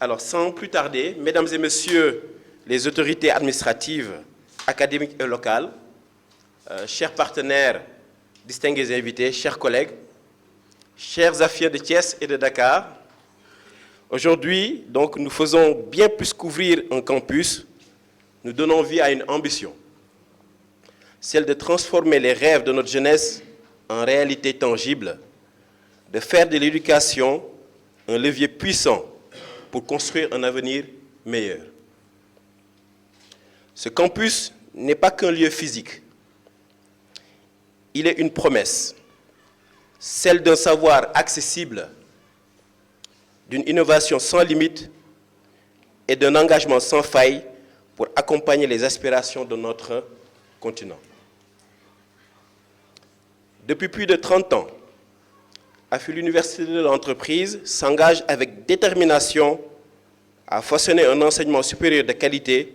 Alors, sans plus tarder, mesdames et messieurs les autorités administratives, académiques et locales, chers partenaires, distingués invités, chers collègues, chers affiants de Thiès et de Dakar, aujourd'hui, donc, nous faisons bien plus qu'ouvrir un campus, nous donnons vie à une ambition, celle de transformer les rêves de notre jeunesse en réalité tangible, de faire de l'éducation un levier puissant pour construire un avenir meilleur. Ce campus n'est pas qu'un lieu physique. Il est une promesse, celle d'un savoir accessible, d'une innovation sans limite et d'un engagement sans faille pour accompagner les aspirations de notre continent. Depuis plus de 30 ans, l'Université de l'entreprise s'engage avec détermination à façonner un enseignement supérieur de qualité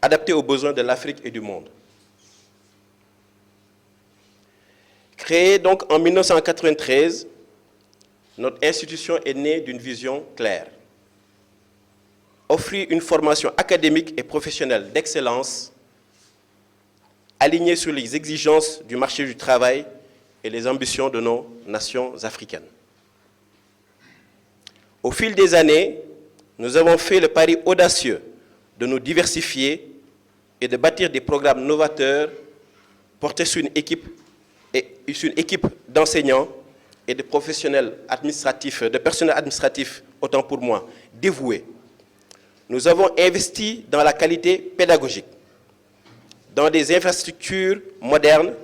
adapté aux besoins de l'Afrique et du monde. Créée donc en 1993, notre institution est née d'une vision claire. Offrir une formation académique et professionnelle d'excellence alignée sur les exigences du marché du travail et les ambitions de nos nations africaines. Au fil des années, nous avons fait le pari audacieux de nous diversifier et de bâtir des programmes novateurs portés sur une équipe d'enseignants et de professionnels administratifs, de personnel administratif, autant pour moi, dévoués. Nous avons investi dans la qualité pédagogique, dans des infrastructures modernes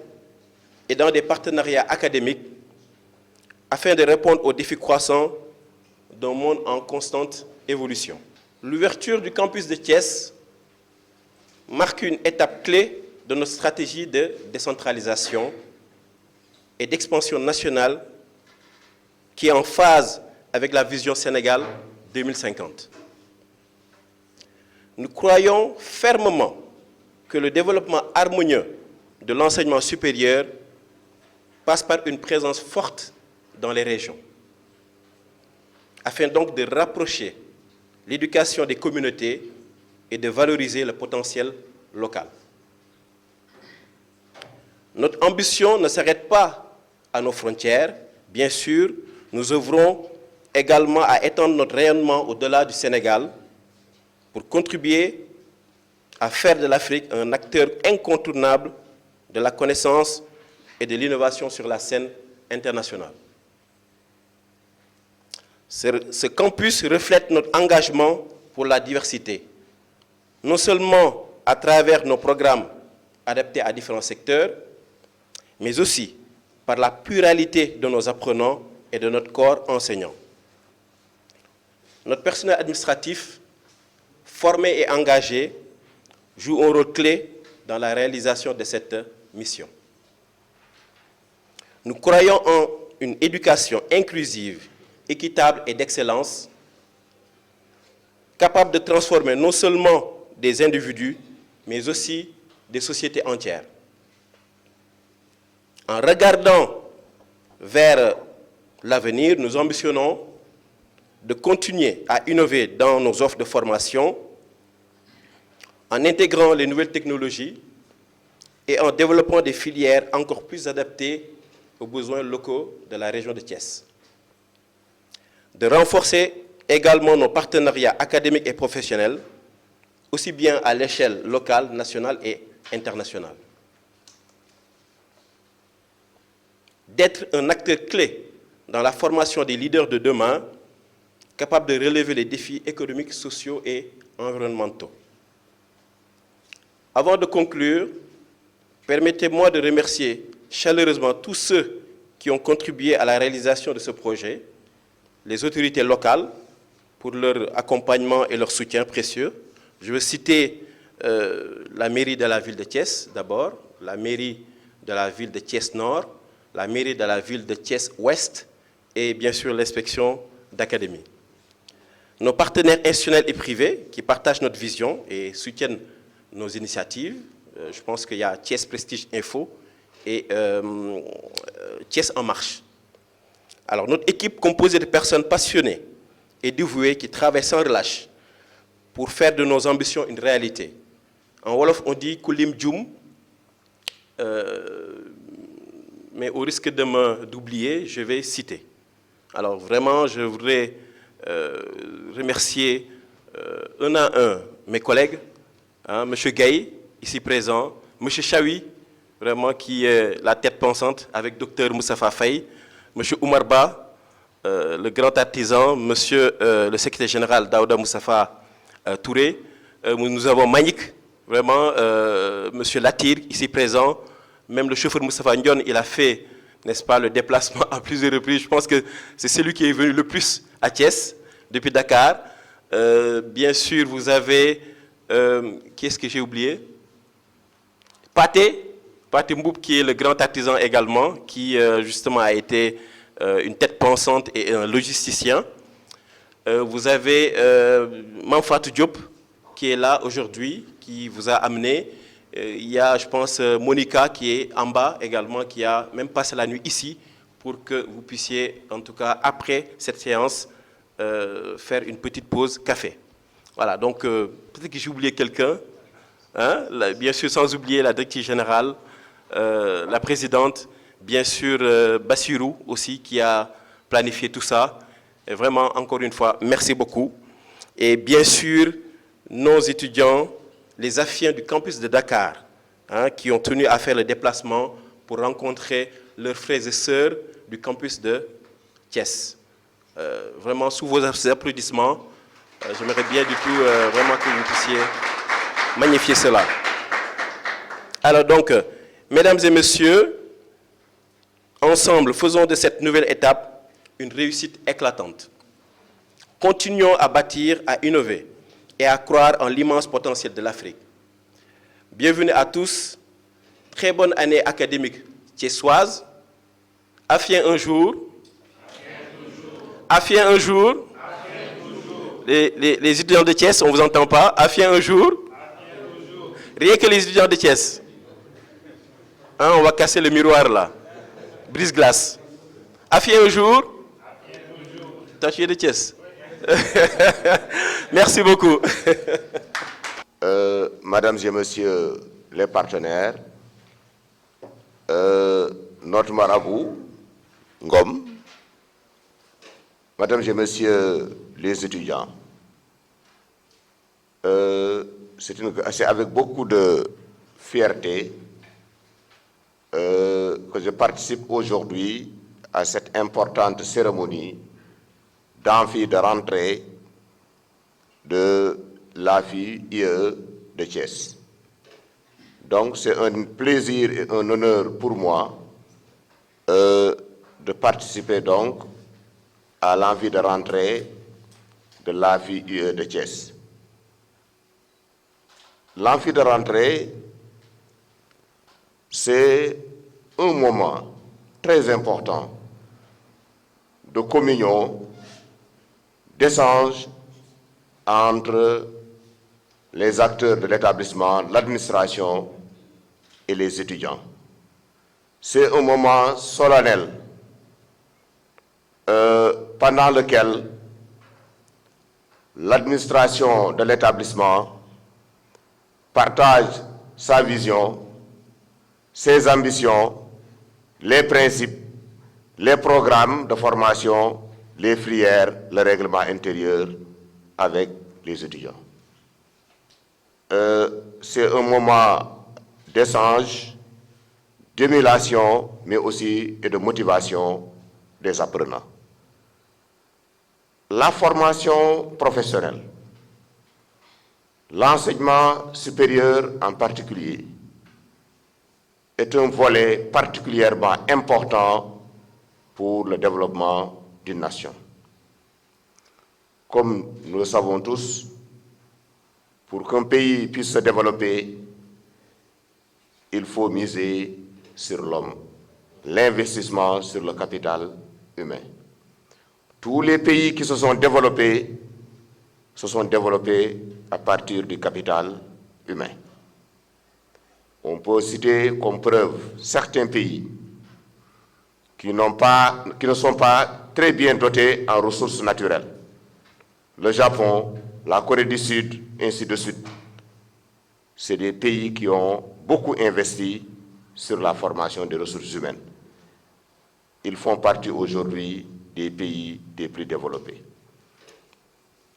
et dans des partenariats académiques afin de répondre aux défis croissants d'un monde en constante évolution. L'ouverture du campus de Thiès marque une étape clé de notre stratégie de décentralisation et d'expansion nationale qui est en phase avec la vision Sénégal 2050. Nous croyons fermement que le développement harmonieux de l'enseignement supérieur passe par une présence forte dans les régions, afin donc de rapprocher l'éducation des communautés et de valoriser le potentiel local. Notre ambition ne s'arrête pas à nos frontières. Bien sûr, nous œuvrons également à étendre notre rayonnement au-delà du Sénégal pour contribuer à faire de l'Afrique un acteur incontournable de la connaissance et de l'innovation sur la scène internationale. Ce campus reflète notre engagement pour la diversité, non seulement à travers nos programmes adaptés à différents secteurs, mais aussi par la pluralité de nos apprenants et de notre corps enseignant. Notre personnel administratif, formé et engagé, joue un rôle clé dans la réalisation de cette mission. Nous croyons en une éducation inclusive, équitable et d'excellence, capable de transformer non seulement des individus, mais aussi des sociétés entières. En regardant vers l'avenir, nous ambitionnons de continuer à innover dans nos offres de formation, en intégrant les nouvelles technologies et en développant des filières encore plus adaptées aux besoins locaux de la région de Thiès. De renforcer également nos partenariats académiques et professionnels, aussi bien à l'échelle locale, nationale et internationale. D'être un acteur clé dans la formation des leaders de demain, capables de relever les défis économiques, sociaux et environnementaux. Avant de conclure, permettez-moi de remercier chaleureusement tous ceux qui ont contribué à la réalisation de ce projet, les autorités locales pour leur accompagnement et leur soutien précieux. Je veux citer la mairie de la ville de Thiès d'abord, la mairie de la ville de Thiès-Nord, la mairie de la ville de Thiès-Ouest et bien sûr l'inspection d'académie. Nos partenaires institutionnels et privés qui partagent notre vision et soutiennent nos initiatives. Je pense qu'il y a Thiès Prestige Info et Thiès en marche. Alors notre équipe composée de personnes passionnées et dévoué qui travaille sans relâche pour faire de nos ambitions une réalité. En Wolof, on dit Kulim Djoum, mais au risque d'oublier, je vais citer. Alors vraiment, je voudrais remercier un à un mes collègues, hein, M. Gaye, ici présent, M. Chaoui, vraiment qui est la tête pensante, avec Dr Moussafa Faye, M. Oumar Ba, le grand artisan, M. Le secrétaire général Daouda Moussafa Touré, nous avons Manik, vraiment, M. Latir, ici présent, même le chauffeur Moussafa Ndion, il a fait, n'est-ce pas, le déplacement à plusieurs reprises. Je pense que c'est celui qui est venu le plus à Thiès, depuis Dakar. Bien sûr, vous avez, qui est-ce que j'ai oublié? Pathé Mboub, qui est le grand artisan également, qui justement a été une tête pensante et un logisticien. Vous avez Manfatou Diop, qui est là aujourd'hui, qui vous a amené. Il y a, je pense, Monica, qui est en bas également, qui a même passé la nuit ici, pour que vous puissiez, en tout cas, après cette séance, faire une petite pause café. Voilà, donc peut-être que j'ai oublié quelqu'un, hein, bien sûr sans oublier la directrice générale, la présidente, bien sûr Bassirou aussi qui a planifié tout ça. Et vraiment, encore une fois, merci beaucoup. Et bien sûr, nos étudiants, les Afiens du campus de Dakar, hein, qui ont tenu à faire le déplacement pour rencontrer leurs frères et sœurs du campus de Thiès. Vraiment, sous vos applaudissements, j'aimerais bien du tout vraiment que vous puissiez magnifier cela. Alors donc, mesdames et messieurs, ensemble, faisons de cette nouvelle étape une réussite éclatante. Continuons à bâtir, à innover et à croire en l'immense potentiel de l'Afrique. Bienvenue à tous. Très bonne année académique thiessoise. Afien un jour. Afien un jour. Les étudiants de Thiès, on ne vous entend pas. Afien un jour. Rien que les étudiants de Thiès. Hein, on va casser le miroir là. Brise-glace. Afien un jour. Toi, tu es de Thiès. Merci beaucoup. Mesdames et messieurs les partenaires, notre marabout, Ngom, mesdames et messieurs les étudiants, c'est avec beaucoup de fierté que je participe aujourd'hui à cette importante cérémonie d'amphi de rentrée de l'AFI IE de Thiès. Donc c'est un plaisir et un honneur pour moi de participer donc à l'envie de rentrée de l'AFI IE de Thiès. L'amphi de rentrée, c'est un moment très important de communion, d'échange entre les acteurs de l'établissement, l'administration et les étudiants. C'est un moment solennel pendant lequel l'administration de l'établissement partage sa vision, ses ambitions, les principes, les programmes de formation, les filières, le règlement intérieur avec les étudiants. C'est un moment d'échange, d'émulation, mais aussi et de motivation des apprenants. La formation professionnelle, l'enseignement supérieur en particulier, est un volet particulièrement important pour le développement d'une nation. Comme nous le savons tous, pour qu'un pays puisse se développer, il faut miser sur l'homme, l'investissement sur le capital humain. Tous les pays qui se sont développés à partir du capital humain. On peut citer comme preuve certains pays qui ne sont pas très bien dotés en ressources naturelles, le Japon, la Corée du Sud, ainsi de suite. C'est des pays qui ont beaucoup investi sur la formation des ressources humaines. Ils font partie aujourd'hui des pays les plus développés.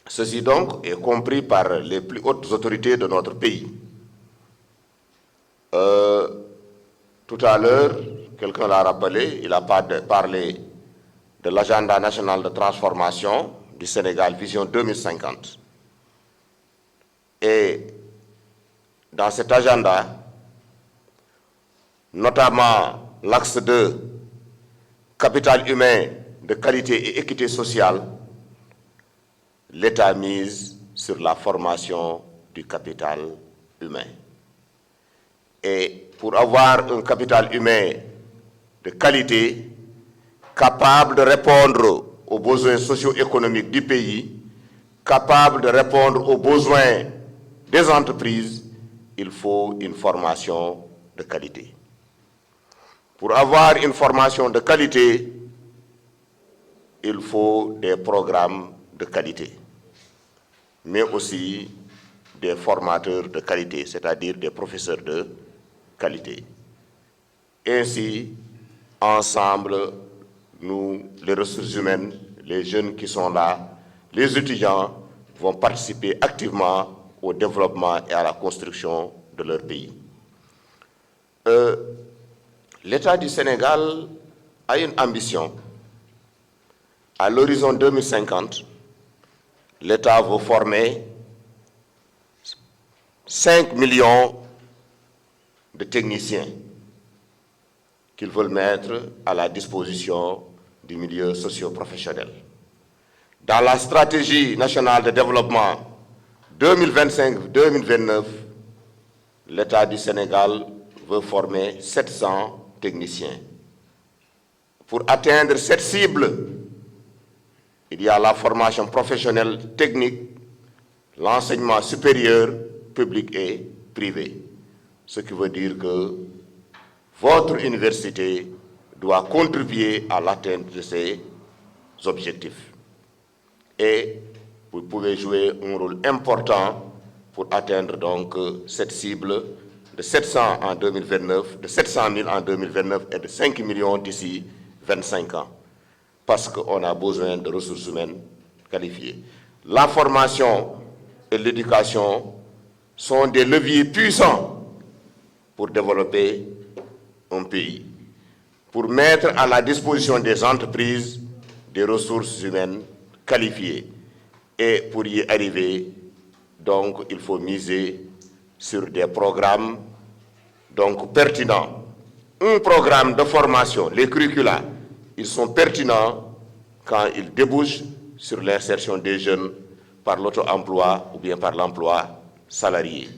Ceci donc est compris par les plus hautes autorités de notre pays. Tout à l'heure, quelqu'un l'a rappelé, il a parlé de l'agenda national de transformation du Sénégal, Vision 2050. Et dans cet agenda, notamment l'axe 2, capital humain de qualité et équité sociale, l'État mise sur la formation du capital humain. Et pour avoir un capital humain de qualité, capable de répondre aux besoins socio-économiques du pays, capable de répondre aux besoins des entreprises, il faut une formation de qualité. Pour avoir une formation de qualité, il faut des programmes de qualité, mais aussi des formateurs de qualité, c'est-à-dire des professeurs de qualité. Ainsi, ensemble, nous, les ressources humaines, les jeunes qui sont là, les étudiants vont participer activement au développement et à la construction de leur pays. L'État du Sénégal a une ambition. À l'horizon 2050, l'État veut former 5 millions de techniciens qu'ils veulent mettre à la disposition du milieu socio-professionnel. Dans la stratégie nationale de développement 2025-2029, l'État du Sénégal veut former 700 techniciens. Pour atteindre cette cible, il y a la formation professionnelle technique, l'enseignement supérieur, public et privé. Ce qui veut dire que votre université doit contribuer à l'atteinte de ces objectifs. Et vous pouvez jouer un rôle important pour atteindre donc cette cible de 700 en 2029, de 700 000 en 2029 et de 5 millions d'ici 25 ans. Parce qu'on a besoin de ressources humaines qualifiées. La formation et l'éducation sont des leviers puissants pour développer un pays, pour mettre à la disposition des entreprises des ressources humaines qualifiées. Et pour y arriver, donc, il faut miser sur des programmes donc, pertinents. Un programme de formation, les curricula, ils sont pertinents quand ils débouchent sur l'insertion des jeunes par l'auto-emploi ou bien par l'emploi salarié.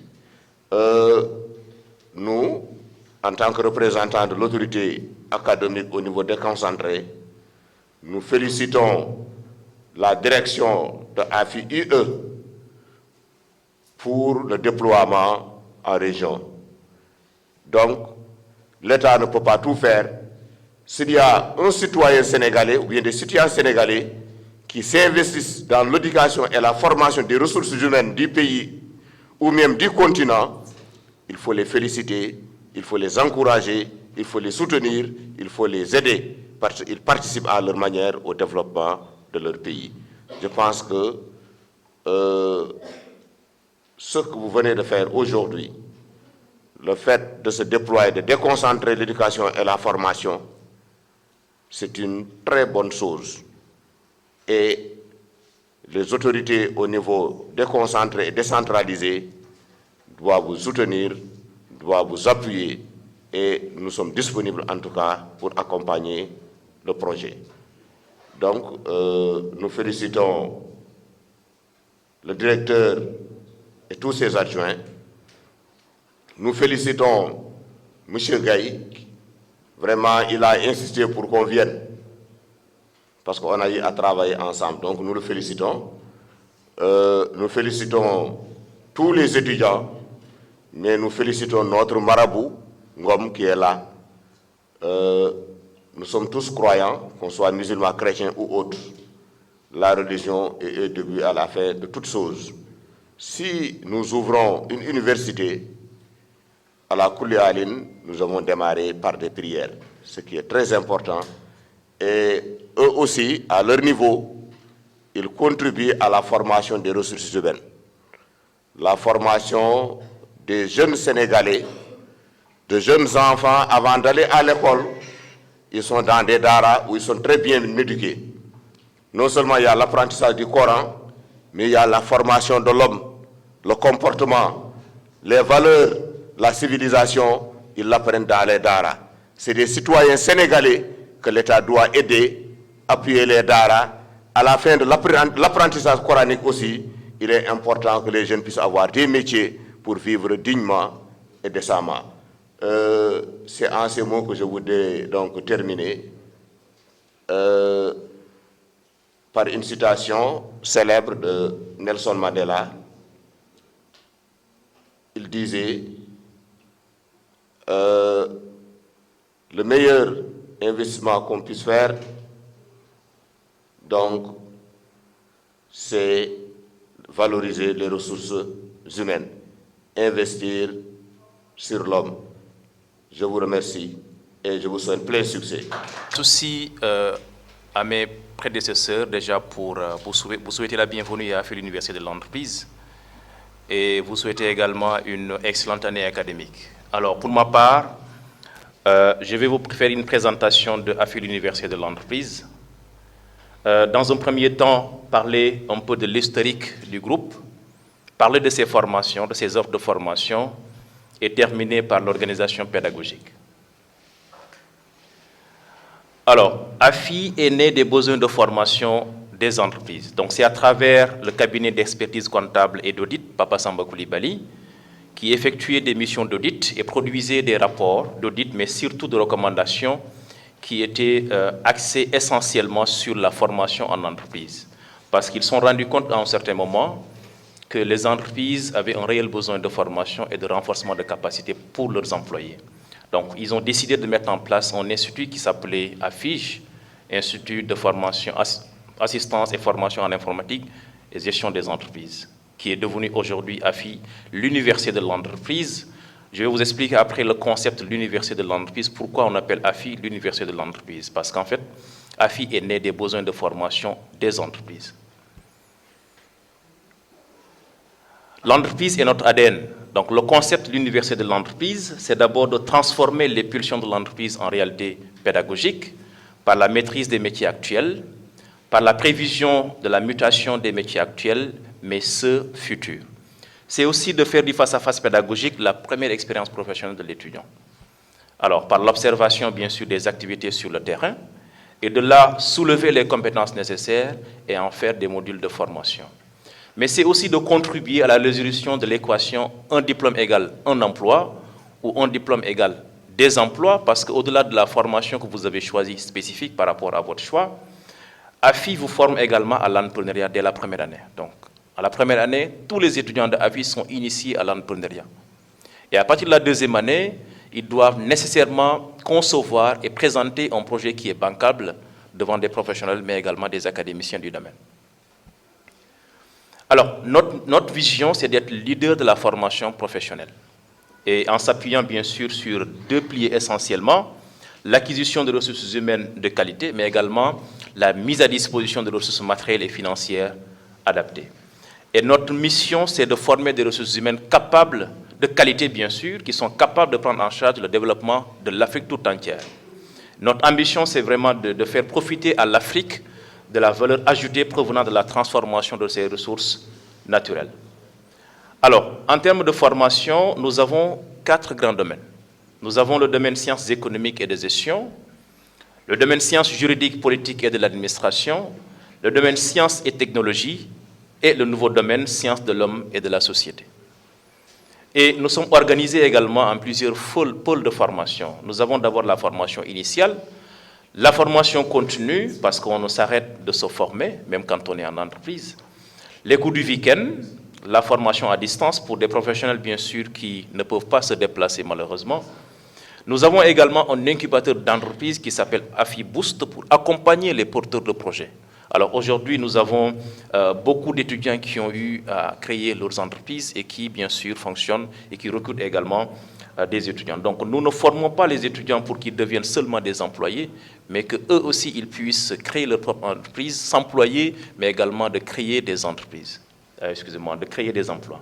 Nous, en tant que représentants de l'autorité académique au niveau déconcentré, nous félicitons la direction de AFI-UE pour le déploiement en région. Donc, l'État ne peut pas tout faire. S'il y a un citoyen sénégalais ou bien des citoyens sénégalais qui s'investissent dans l'éducation et la formation des ressources humaines du pays ou même du continent, il faut les féliciter, il faut les encourager, il faut les soutenir, il faut les aider parce qu'ils participent à leur manière au développement de leur pays. Je pense que ce que vous venez de faire aujourd'hui, le fait de se déployer, de déconcentrer l'éducation et la formation, c'est une très bonne chose. Et les autorités au niveau déconcentré et décentralisé doivent vous soutenir, doivent vous appuyer et nous sommes disponibles en tout cas pour accompagner le projet. Donc, nous félicitons le directeur et tous ses adjoints. Nous félicitons M. Gaï. Vraiment, il a insisté pour qu'on vienne parce qu'on a eu à travailler ensemble. Donc, nous le félicitons. Nous félicitons tous les étudiants, mais nous félicitons notre marabout, Ngom, qui est là. Nous sommes tous croyants, qu'on soit musulmans, chrétiens ou autres. la religion est le début à la fin de toute chose. Si nous ouvrons une université, à la Koulialine, nous avons démarré par des prières, ce qui est très important. Et eux aussi, à leur niveau, ils contribuent à la formation des ressources humaines. La formation des jeunes Sénégalais, de jeunes enfants, avant d'aller à l'école, ils sont dans des daras où ils sont très bien éduqués. Non seulement il y a l'apprentissage du Coran, mais il y a la formation de l'homme, le comportement, les valeurs, la civilisation, ils l'apprennent dans les daras. C'est des citoyens sénégalais que l'État doit aider, appuyer les daras. À la fin de l'apprentissage coranique aussi, il est important que les jeunes puissent avoir des métiers pour vivre dignement et décemment. C'est en ces mots que je voudrais donc terminer par une citation célèbre de Nelson Mandela. Il disait le meilleur investissement qu'on puisse faire, donc, c'est valoriser les ressources humaines, investir sur l'homme. Je vous remercie et je vous souhaite plein succès. Aussi à mes prédécesseurs déjà pour vous souhaiter la bienvenue à l'Université de l'entreprise et vous souhaiter également une excellente année académique. Alors pour ma part, je vais vous faire une présentation de l'Université de l'entreprise. Dans un premier temps, parler un peu de l'historique du groupe, parler de ses formations, de ses offres de formation et terminer par l'organisation pédagogique. Alors, AFI est né des besoins de formation des entreprises. Donc, c'est à travers le cabinet d'expertise comptable et d'audit, Papa Samba Coulibaly, qui effectuait des missions d'audit et produisait des rapports d'audit, mais surtout de recommandations qui étaient axés essentiellement sur la formation en entreprise. Parce qu'ils se sont rendus compte à un certain moment que les entreprises avaient un réel besoin de formation et de renforcement de capacités pour leurs employés. Donc, ils ont décidé de mettre en place un institut qui s'appelait AFIGE, Institut de formation, assistance et formation en informatique et gestion des entreprises, qui est devenu aujourd'hui AFI, l'Université de l'entreprise. Je vais vous expliquer après le concept de l'Université de l'entreprise, pourquoi on appelle AFI l'Université de l'entreprise. Parce qu'en fait, AFI est né des besoins de formation des entreprises. L'entreprise est notre ADN. Donc le concept de l'Université de l'entreprise, c'est d'abord de transformer les pulsions de l'entreprise en réalité pédagogique par la maîtrise des métiers actuels, par la prévision de la mutation des métiers actuels, mais ceux futurs. C'est aussi de faire du face-à-face pédagogique la première expérience professionnelle de l'étudiant. Alors, par l'observation, bien sûr, des activités sur le terrain, et de là, soulever les compétences nécessaires et en faire des modules de formation. Mais c'est aussi de contribuer à la résolution de l'équation un diplôme égale un emploi ou un diplôme égale des emplois, parce qu'au-delà de la formation que vous avez choisie spécifique par rapport à votre choix, AFI vous forme également à l'entrepreneuriat dès la première année. Donc, à la première année, tous les étudiants de AFI sont initiés à l'entrepreneuriat. Et à partir de la deuxième année, ils doivent nécessairement concevoir et présenter un projet qui est bancable devant des professionnels, mais également des académiciens du domaine. Alors, notre vision, c'est d'être leader de la formation professionnelle. Et en s'appuyant bien sûr sur deux piliers essentiellement, l'acquisition de ressources humaines de qualité, mais également la mise à disposition de ressources matérielles et financières adaptées. Et notre mission, c'est de former des ressources humaines capables, de qualité bien sûr, qui sont capables de prendre en charge le développement de l'Afrique tout entière. Notre ambition, c'est vraiment de faire profiter à l'Afrique de la valeur ajoutée provenant de la transformation de ses ressources naturelles. Alors, en termes de formation, nous avons 4 grands domaines. Nous avons le domaine sciences économiques et de gestion, le domaine sciences juridiques, politiques et de l'administration, le domaine sciences et technologies, et le nouveau domaine sciences de l'homme et de la société. Et nous sommes organisés également en plusieurs pôles de formation. Nous avons d'abord la formation initiale, la formation continue, parce qu'on ne s'arrête de se former, même quand on est en entreprise, les cours du week-end, la formation à distance pour des professionnels, bien sûr, qui ne peuvent pas se déplacer malheureusement. Nous avons également un incubateur d'entreprise qui s'appelle AFI Boost pour accompagner les porteurs de projets Alors aujourd'hui, nous avons beaucoup d'étudiants qui ont eu à créer leurs entreprises et qui, bien sûr, fonctionnent et qui recrutent également des étudiants. Donc nous ne formons pas les étudiants pour qu'ils deviennent seulement des employés, mais qu'eux aussi, ils puissent créer leur propre entreprise, s'employer, mais également de créer des entreprises. De créer des emplois.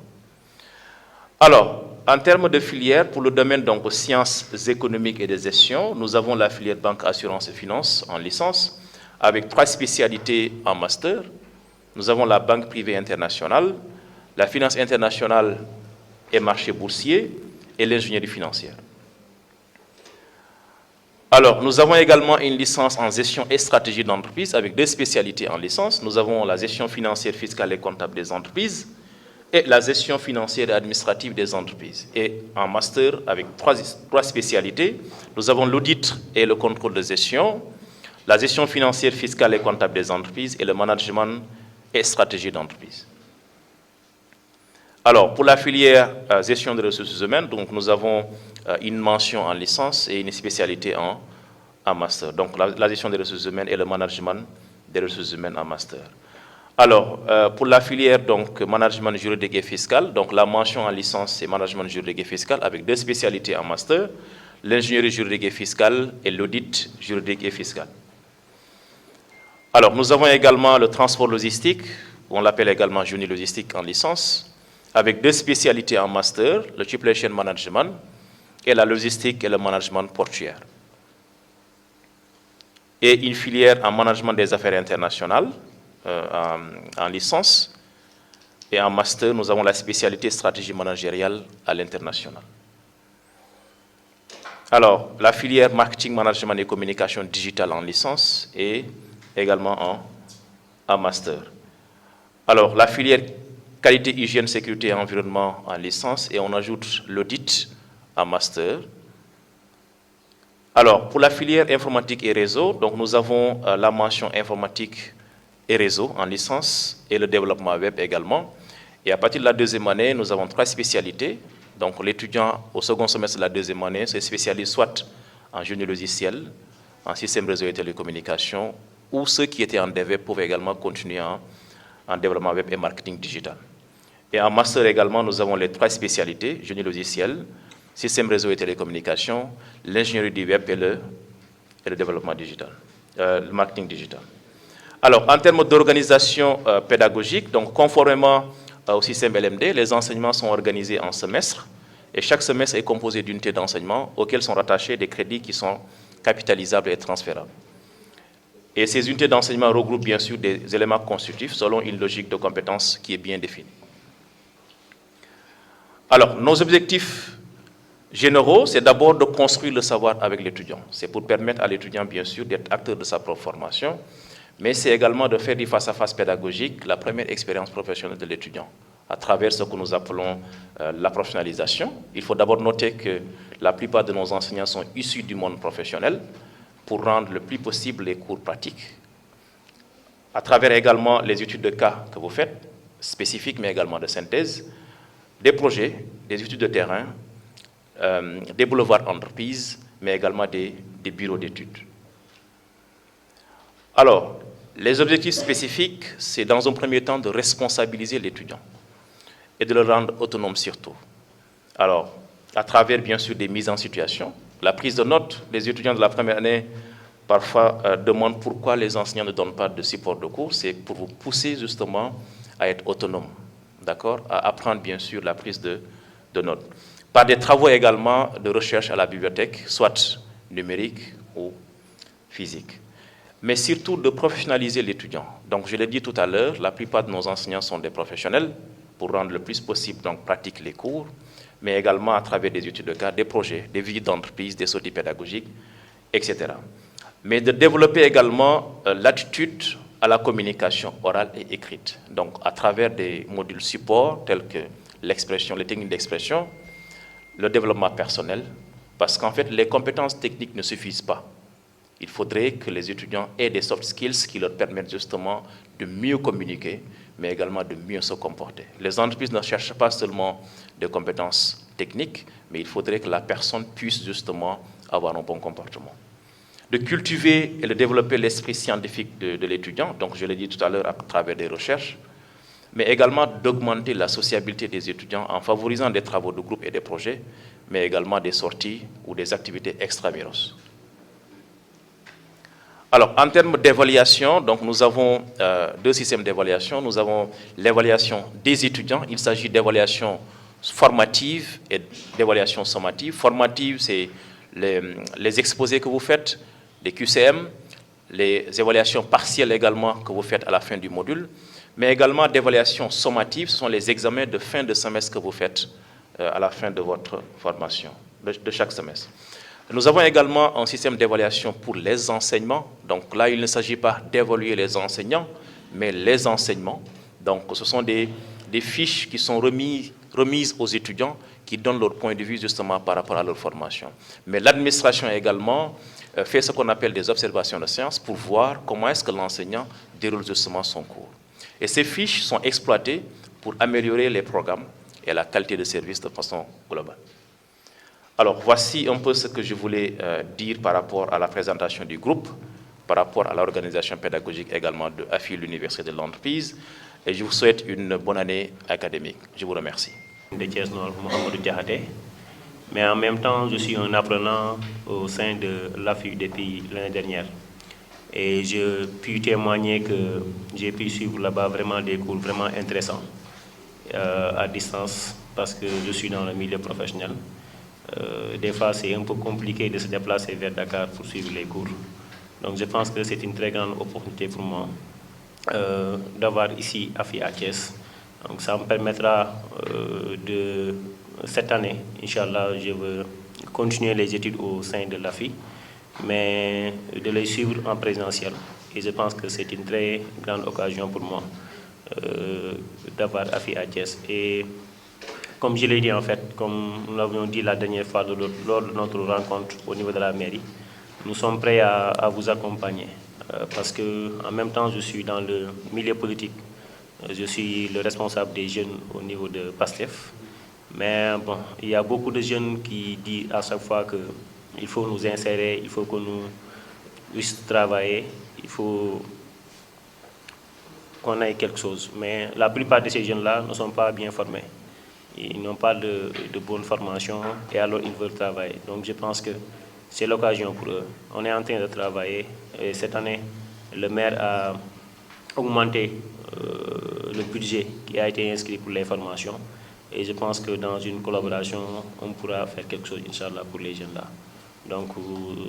Alors, en termes de filière, pour le domaine donc sciences économiques et de gestion, nous avons la filière banque, assurance et finance en licence, avec 3 spécialités en master. Nous avons la banque privée internationale, la finance internationale et marché boursier, et l'ingénierie financière. Alors, nous avons également une licence en gestion et stratégie d'entreprise avec 2 spécialités en licence. Nous avons la gestion financière, fiscale et comptable des entreprises et la gestion financière et administrative des entreprises. Et en master, avec 3 spécialités, nous avons l'audit et le contrôle de gestion, la gestion financière, fiscale et comptable des entreprises et le management et stratégie d'entreprise. Alors, pour la filière gestion des ressources humaines, donc nous avons une mention en licence et une spécialité en master. Donc, la gestion des ressources humaines et le management des ressources humaines en master. Alors, pour la filière donc management juridique et fiscal, donc la mention en licence c'est management juridique et fiscal avec 2 spécialités en master, l'ingénierie juridique et fiscale et l'audit juridique et fiscal. Alors, nous avons également le transport logistique, on l'appelle également génie logistique en licence, avec 2 spécialités en master, le supply chain management et la logistique et le management portuaire. Et une filière en management des affaires internationales en licence. Et en master, nous avons la spécialité stratégie managériale à l'international. Alors, la filière marketing, management et communication digitale en licence et également en master. Alors, la filière qualité, hygiène, sécurité et environnement en licence et on ajoute l'audit en master. Alors, pour la filière informatique et réseau, donc nous avons la mention informatique et réseau en licence et le développement web également. Et à partir de la 2e année, nous avons 3 spécialités. Donc, l'étudiant au second semestre de la 2e année se spécialise soit en génie logiciel, en système réseau et télécommunications, ou ceux qui étaient en DV peuvent également continuer en développement web et marketing digital. Et en master également, nous avons les 3 spécialités, génie logiciel, système réseau et télécommunications, l'ingénierie du web et le développement digital, le marketing digital. Alors, en termes d'organisation pédagogique, donc conformément au système LMD, les enseignements sont organisés en semestres et chaque semestre est composé d'unités d'enseignement auxquelles sont rattachés des crédits qui sont capitalisables et transférables. Et ces unités d'enseignement regroupent bien sûr des éléments constitutifs selon une logique de compétences qui est bien définie. Alors, nos objectifs généraux, c'est d'abord de construire le savoir avec l'étudiant. C'est pour permettre à l'étudiant, bien sûr, d'être acteur de sa propre formation, mais c'est également de faire du face-à-face pédagogique la première expérience professionnelle de l'étudiant, à travers ce que nous appelons la professionnalisation. Il faut d'abord noter que la plupart de nos enseignants sont issus du monde professionnel pour rendre le plus possible les cours pratiques, à travers également les études de cas que vous faites, spécifiques mais également de synthèse, des projets, des études de terrain, des boulevards entreprises, mais également des bureaux d'études. Alors, les objectifs spécifiques, c'est dans un premier temps de responsabiliser l'étudiant et de le rendre autonome surtout. Alors, à travers bien sûr des mises en situation, la prise de notes, les étudiants de la première année parfois demandent pourquoi les enseignants ne donnent pas de support de cours, c'est pour vous pousser justement à être autonome, d'accord, à apprendre bien sûr la prise de notes. Par des travaux également de recherche à la bibliothèque, soit numérique ou physique. Mais surtout de professionnaliser l'étudiant. Donc, je l'ai dit tout à l'heure, la plupart de nos enseignants sont des professionnels pour rendre le plus possible donc pratique les cours, mais également à travers des études de cas, des projets, des visites d'entreprise, des sorties pédagogiques, etc. Mais de développer également l'attitude à la communication orale et écrite. Donc, à travers des modules support tels que l'expression, les techniques d'expression, le développement personnel, parce qu'en fait, les compétences techniques ne suffisent pas. Il faudrait que les étudiants aient des soft skills qui leur permettent justement de mieux communiquer, mais également de mieux se comporter. Les entreprises ne cherchent pas seulement des compétences techniques, mais il faudrait que la personne puisse justement avoir un bon comportement. de cultiver et de développer l'esprit scientifique de l'étudiant, donc je l'ai dit tout à l'heure à travers des recherches, mais également d'augmenter la sociabilité des étudiants en favorisant des travaux de groupe et des projets, mais également des sorties ou des activités extramuros. Alors, en termes d'évaluation, donc nous avons deux systèmes d'évaluation. Nous avons l'évaluation des étudiants. Il s'agit d'évaluation formative et d'évaluation sommative. Formative, c'est les exposés que vous faites, les QCM, les évaluations partielles également que vous faites à la fin du module, mais également d'évaluation sommative, ce sont les examens de fin de semestre que vous faites à la fin de votre formation, de chaque semestre. Nous avons également un système d'évaluation pour les enseignements. Donc là, il ne s'agit pas d'évaluer les enseignants, mais les enseignements. Donc ce sont des fiches qui sont remises aux étudiants qui donnent leur point de vue justement par rapport à leur formation. Mais l'administration également fait ce qu'on appelle des observations de séance pour voir comment est-ce que l'enseignant déroule justement son cours. Et ces fiches sont exploitées pour améliorer les programmes et la qualité de service de façon globale. Alors, voici un peu ce que je voulais dire par rapport à la présentation du groupe, par rapport à l'organisation pédagogique également de AFI, l'Université de l'entreprise. Et je vous souhaite une bonne année académique. Je vous remercie. De Thiès Nord, Mohamed Diakhaté. Mais en même temps, je suis un apprenant au sein de l'AFI depuis l'année dernière. Et je puis témoigner que j'ai pu suivre là-bas vraiment des cours vraiment intéressants à distance parce que je suis dans le milieu professionnel. Des fois, c'est un peu compliqué de se déplacer vers Dakar pour suivre les cours. Donc, je pense que c'est une très grande opportunité pour moi d'avoir ici AFI à Thiès. Donc, ça me permettra cette année, Inch'Allah, je veux continuer les études au sein de l'AFI, mais de les suivre en présentiel. Et je pense que c'est une très grande occasion pour moi d'avoir AFI à Thiès. Et comme je l'ai dit en fait, comme nous l'avions dit la dernière fois lors de notre rencontre au niveau de la mairie, nous sommes prêts à vous accompagner parce qu'en même temps je suis dans le milieu politique, je suis le responsable des jeunes au niveau de PASTEF, mais bon, il y a beaucoup de jeunes qui disent à chaque fois qu'il faut nous insérer, il faut que nous puissions travailler, il faut qu'on ait quelque chose, mais la plupart de ces jeunes-là ne sont pas bien formés. Ils n'ont pas de bonne formation et alors ils veulent travailler. Donc je pense que c'est l'occasion pour eux. On est en train de travailler et cette année, le maire a augmenté le budget qui a été inscrit pour les formations et je pense que dans une collaboration, on pourra faire quelque chose, Inch'Allah, pour les jeunes là. Donc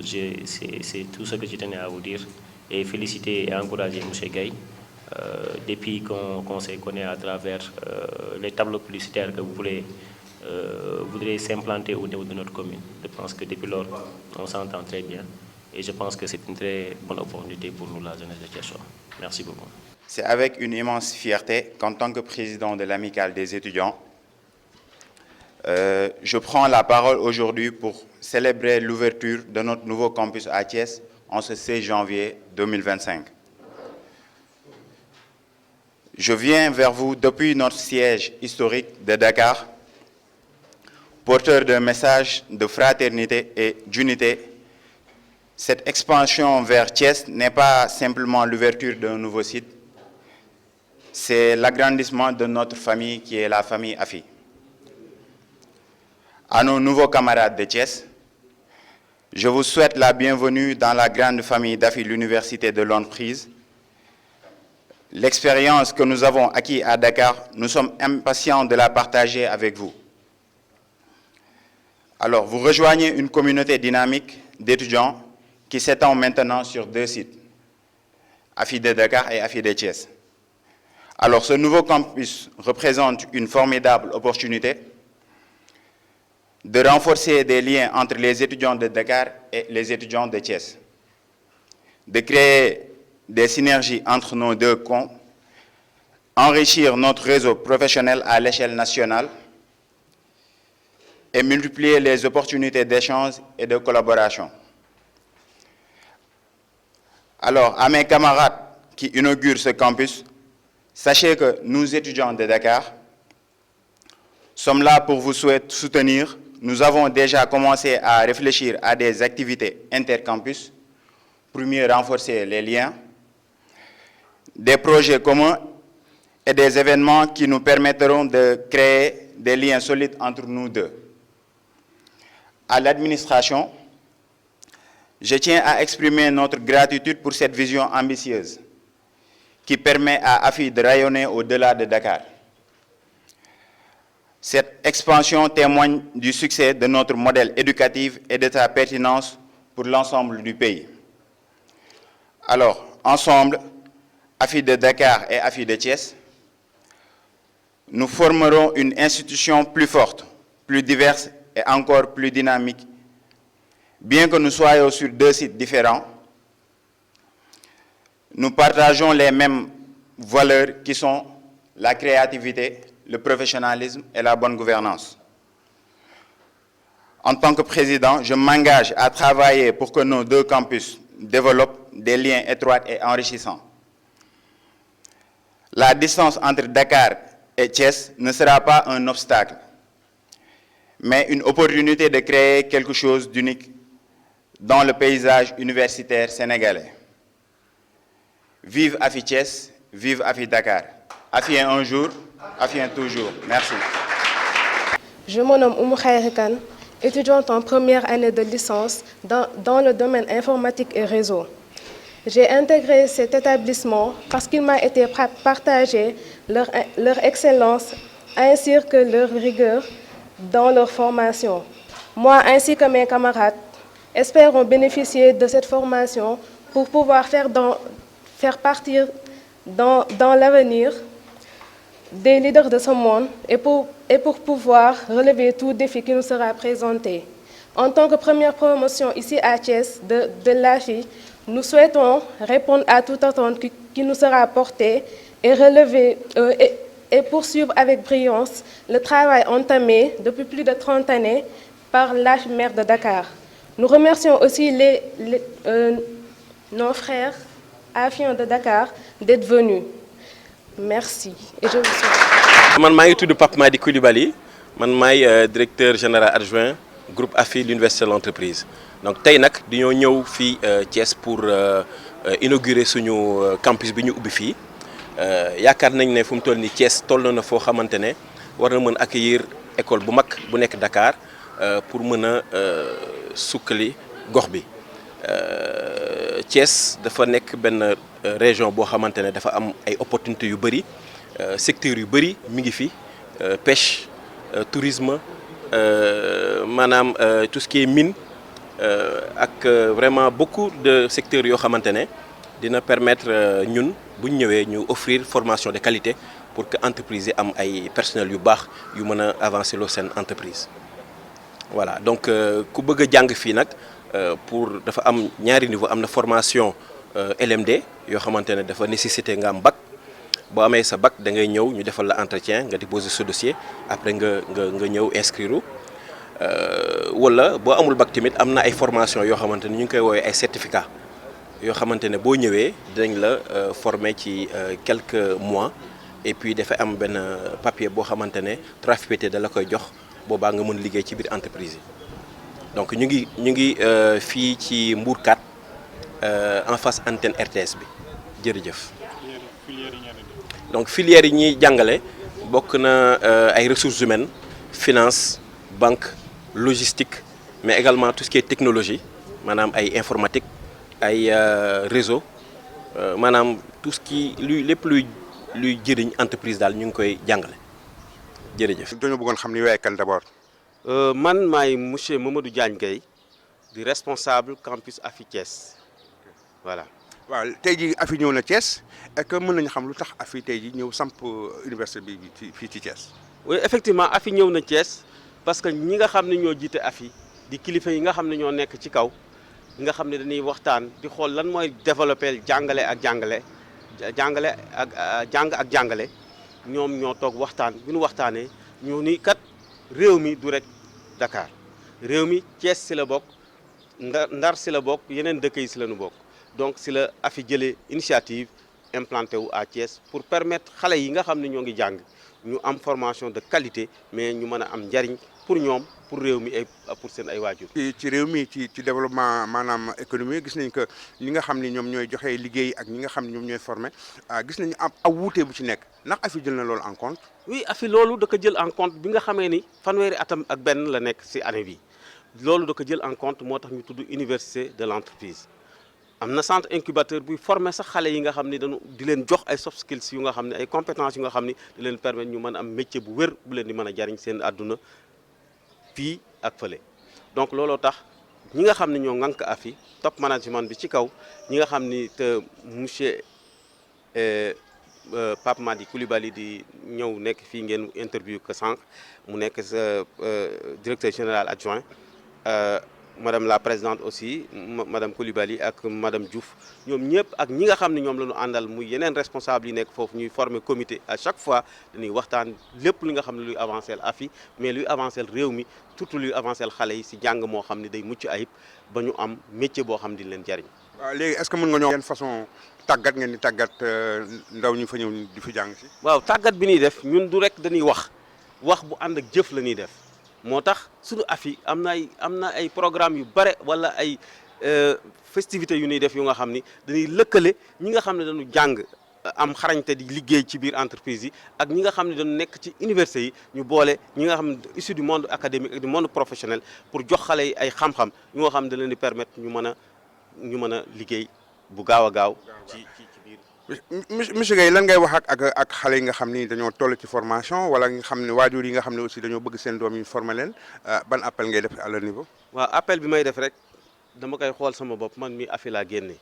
c'est tout ce que je tenais à vous dire et féliciter et encourager M. Gaye. Depuis qu'on se connaît à travers les tableaux publicitaires que vous voudrez s'implanter au niveau de notre commune. Je pense que depuis lors, on s'entend très bien et je pense que c'est une très bonne opportunité pour nous, la jeunesse de Thiès. Merci beaucoup. C'est avec une immense fierté qu'en tant que président de l'Amicale des étudiants, je prends la parole aujourd'hui pour célébrer l'ouverture de notre nouveau campus à Thiès en ce 16 janvier 2025. Je viens vers vous depuis notre siège historique de Dakar, porteur d'un message de fraternité et d'unité. Cette expansion vers Thiès n'est pas simplement l'ouverture d'un nouveau site, c'est l'agrandissement de notre famille qui est la famille AFI. À nos nouveaux camarades de Thiès, je vous souhaite la bienvenue dans la grande famille d'AFI, l'Université de l'entreprise. L'expérience que nous avons acquise à Dakar, nous sommes impatients de la partager avec vous. Alors, vous rejoignez une communauté dynamique d'étudiants qui s'étend maintenant sur 2 sites, AFI de Dakar et AFI de Thiès. Alors, ce nouveau campus représente une formidable opportunité de renforcer des liens entre les étudiants de Dakar et les étudiants de Thiès, de créer des synergies entre nos deux camps, enrichir notre réseau professionnel à l'échelle nationale et multiplier les opportunités d'échange et de collaboration. Alors, à mes camarades qui inaugurent ce campus, sachez que nous, étudiants de Dakar, sommes là pour vous soutenir. Nous avons déjà commencé à réfléchir à des activités intercampus pour mieux renforcer les liens, des projets communs et des événements qui nous permettront de créer des liens solides entre nous deux. À l'administration, je tiens à exprimer notre gratitude pour cette vision ambitieuse qui permet à AFI de rayonner au-delà de Dakar. Cette expansion témoigne du succès de notre modèle éducatif et de sa pertinence pour l'ensemble du pays. Alors, ensemble, AFI de Dakar et AFI de Thiès, nous formerons une institution plus forte, plus diverse et encore plus dynamique. Bien que nous soyons sur deux sites différents, nous partageons les mêmes valeurs qui sont la créativité, le professionnalisme et la bonne gouvernance. En tant que président, je m'engage à travailler pour que nos deux campus développent des liens étroits et enrichissants. La distance entre Dakar et Thiès ne sera pas un obstacle, mais une opportunité de créer quelque chose d'unique dans le paysage universitaire sénégalais. Vive AFI Thiès, vive AFI Dakar. AFI un jour, AFI toujours. Merci. Je me nomme Oumou Khayri Kane, étudiante en première année de licence dans le domaine informatique et réseau. J'ai intégré cet établissement parce qu'il m'a été partagé leur excellence ainsi que leur rigueur dans leur formation. Moi ainsi que mes camarades espérons bénéficier de cette formation pour pouvoir faire partir dans l'avenir des leaders de ce monde et pour pouvoir relever tout défi qui nous sera présenté. En tant que première promotion ici à Thiès de l'AFI, nous souhaitons répondre à toute attente qui nous sera portée et relever et poursuivre avec brillance le travail entamé depuis plus de 30 années par l'AFI maire de Dakar. Nous remercions aussi nos frères AFIens de Dakar d'être venus. Merci. Et je vous souhaite. Man maa ngi tudd Pape Madi Coulibaly, man maay directeur général adjoint groupe AFI l'université de l'entreprise. Donc tey nag dañoo ñëw fii Thiès pour inaugurer suñu campus bi ñu ubbi fii yaakaar nañ ne fu mu toll nii Thiès toll na foo xamante ne war na mën accueillir école bu mag bu nekk Dakar pour mën a sukkali gox bi. Thiès dafa nekk benn région boo xamante ne dafa am ay opportunités yu bëri secteurs yu bëri mi ngi fi pêche tourisme maanaam tout ce qui est mine ak vraiment beaucoup de secteurs yoo xamante ne dina permettre ñun bu ñu ñëwee ñu offrir formation de qualité pour que entreprise yi am ay personnel yu baax yu mën a avancer loo seen entreprise. Voilà donc ku bëgg a jàng fii nag pour dafa am ñaari niveau am na formation LMD yoo xamante ne dafa nécessité nga am bac boo amee sa bac da ngay ñëw ñu defal la entretien nga déposer ce dossier après nga ñëw inscrire wala boo amul bac tamit am na ay formation yoo xamante ne ñu ngi koy woowee ay certificat yoo xamante ne boo ñëwee dinañ la former ci quelques mois et puis dafay am benn papier boo xamante ne 3FPT da la koy jox boobaa nga mën liggéey ci biir entreprise yi. Donc ñu ngi fii ci Mbour 4 en face antenne RTS bi jërëjëf. Donc filière yi ñuy jàngale bokk na ay ressources humaines finance banque logistique mais également tout ce qui est technologie maanaam ay informatique ay réseau maanaam tout ce qui lépp luy jëriñ entreprise daal ñu ngi koy jàngale jërëjëf. dañoo bëggoon xam ni yaay kan d'abord. Man maay monsieur Mamadou Diagne Gueye di responsable campus AFI Thiès voilà. waaw tey jii AFI ñëw na Thiès est-ce que mën nañu xam lu tax AFI tey jii ñëw samp université bi fii ci Thiès. oui effectivement AFI ñëw na Thiès parce que ñi nga xam ne ñoo jiite AFI di kilifa yi nga xam ne ñoo nekk ci kaw nga xam ne dañuy waxtaan di xool lan mooy développer jàngale ak jàngale ñoom ñoo toog waxtaan bi ñu waxtaanee ñu ni kat réew mi du rek Dakar réew mi Thiès si la bokk Ndar si la bokk yeneen dëkk yi si la ñu bokk donc si la AFI jëlee initiative implanté wu à Thiès pour permettre xale yi nga xam ne ñoo ngi jàng ñu am formation de qualité mais ñu mën a am njariñ pour ñoom pour réew mi et pour seen ay waajur. ci réew mi ci développement maanaam économie gis nañ que ñi nga xam ni ñoom ñooy joxe liggéey ak ñi nga xam ne ñoom ñooy formé gis nañu am aw wuute bu ci nekk ndax AFI jël na loolu en compte. oui AFI loolu da ko jël en compte bi nga xamee ni fanweeri atam ak benn la nekk ci année bi loolu da ko jël en compte moo tax ñu tudd université de l'entreprise. am na centre incubateur buy former sax xale yi nga xam ni dañu di leen jox ay soft skills yu nga xam ne ay compétences yu nga xam ni di leen permettre ñu mën a am métier bu wér bu leen di mën a jariñ seen àdduna fii ak fële. donc looloo tax ñi nga xam ne ñoo ŋànk AFI top management bi ci kaw ñi nga xam ni te monsieur Pape Madi Coulibaly di ñëw nekk fii ngeen interview ko sànq mu nekk sa directeur général adjoint madame la présidente aussi madame Coulibaly ak madame Diouf ñoom ñëpp ak ñi nga xam ne ñoom la ñu àndal muy yeneen responsable yi nekk foofu ñuy former comité à chaque fois dañuy waxtaan lépp li nga xam ne luy avancer AFI mais luy avancer réew mi surtout luy avancer xale yi si jàng moo xam ne day mucc ayib ba ñu am métier boo xam ne di leen jariñ. waaw léegi est-ce que mën nga ñëw yan façon tàggat ngeen di tàggat ndaw ñu fa ñëw di fi jàng si. waaw tàggat bi ñuy def ñun du rek dañuy wax bu ànd ak jëf la ñuy def. moo tax suñu AFI am na ay programme yu bare wala ay festivités yu ñuy def yu nga xam ni dañuy lëkkale ñi nga xam ne dañu jàng am xarañte di liggéey ci biir entreprise yi ak ñi nga xam ne dañu nekk ci université yi ñu boole ñi nga xam ne issu du monde académique et du monde professionnel pour jox xale yi ay xam-xam yu nga xam ne da leen di permettre ñu mën a liggéey bu gaaw a gaaw ci biir. monsieur Guèye lan ngay wax ak xale yi nga xam ni dañoo toll ci formation wala nga xam ne waajur yi nga xam ne aussi dañoo bëgg seen doom yi former leen ban appel ngay def à leur niveau. waaw appel bi may def rek dama koy xool sama bopp man mi AFI laa génne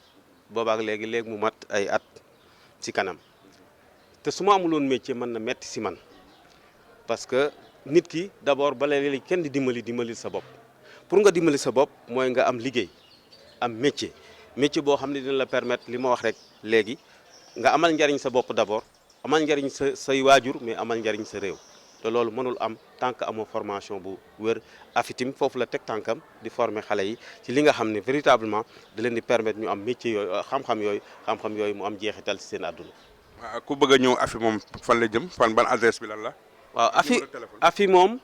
boobaak léegi mu mat ay at ci kanam te su ma amuloon métier mën na metti si man parce que nit ki d'abord bala léegi kenn di dimbali sa bopp pour nga dimbali sa bopp mooy nga am liggéey am métier boo xam ne dina la permettre li ma wax rek léegi. nga amal njariñ sa bopp d'abord amal njariñ say waajur mais amal njariñ sa réew te loolu mënul am tant que amoo formation bu wër AFI tim foofu la teg tànkam di former xale yi ci li nga xam ne véritablement da leen di permettre ñu am métier yooyu xam-xam yooyu mu am jeexital ci seen àdduna. waaw ku bëgg a ñëw AFI moom fan la jëm fan ban adresse bi lan la. waaw AFI moom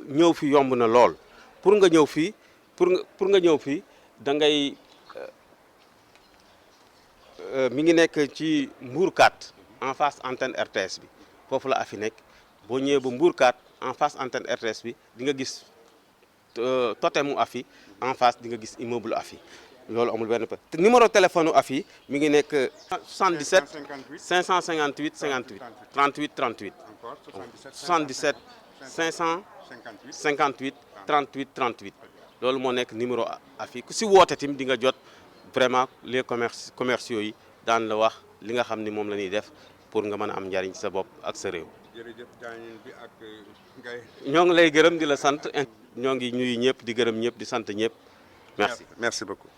ñëw fi yomb na lool pour nga ñëw fii da ngay. mi ngi nekk ci Mbour 4 en face antenne RTS bi foofu la AFI nekk boo ñëwee ba Mbour 4 en face antenne RTS bi di nga gis totemu AFI en face di nga gis immeuble AFI loolu amul benn te numéro téléphone AFI mi ngi nekk 77 558 58 38 38 77 558 38 38 loolu moo nekk numéro AFI ku si woote tim di nga jot vraiment les commerciaux yi daan la wax li nga xam ni moom la ñuy def pour nga mën a am njariñ sa bopp ak sa réew. jërëjëf jaañin bi ak Gaye. ñoo ngi lay gërëm di la sant ñoo ngi ñuy ñëpp di gërëm ñëpp di sant ñëpp merci. Merci beaucoup.